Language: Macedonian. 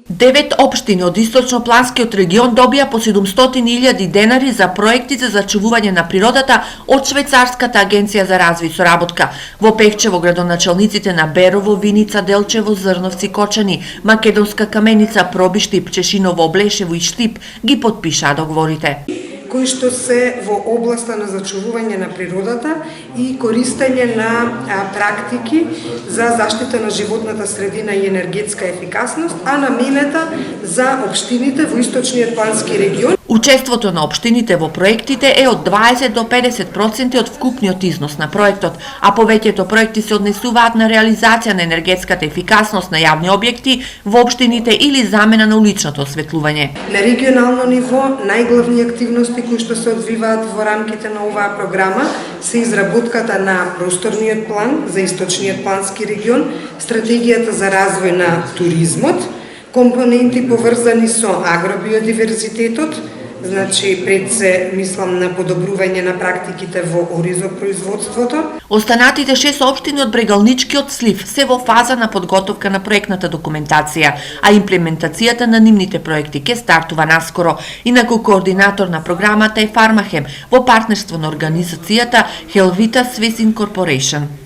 9 општини од источно-планскиот регион добија по 700.000 денари за проекти за зачувување на природата од Швајцарската агенција за развој и соработка. Во Пехчево градоначалниците на Берово, Виница, Делчево, Зрновци, Кочани, Македонска Каменица, Пробиштип, Чешиново, Облешево и Штип ги потпишаа договорите, кои што се во областа на зачувување на природата и користење на практики за заштита на животната средина и енергетска ефикасност, а наменета за општините во источниот плански регион. Учеството на општините во проектите е од 20 до 50% од вкупниот износ на проектот, а повеќето проекти се однесуваат на реализација на енергетската ефикасност на јавни објекти во општините или замена на уличното осветлување. На регионално ниво најглавни активности кои што се одвиваат во рамките на оваа програма се изработката на просторниот план за источниот плански регион, стратегијата за развој на туризмот, компоненти поврзани со агробиодиверзитетот, значи пред се мислам на подобрување на практиките во оризопроизводството. Останатите 6 општини од Брегалничкиот слив се во фаза на подготовка на проектната документација, а имплементацијата на нивните проекти ќе стартува наскоро. Инаку координатор на програмата е Фармахем во партнерство на организацијата Helvita Swiss Incorporation.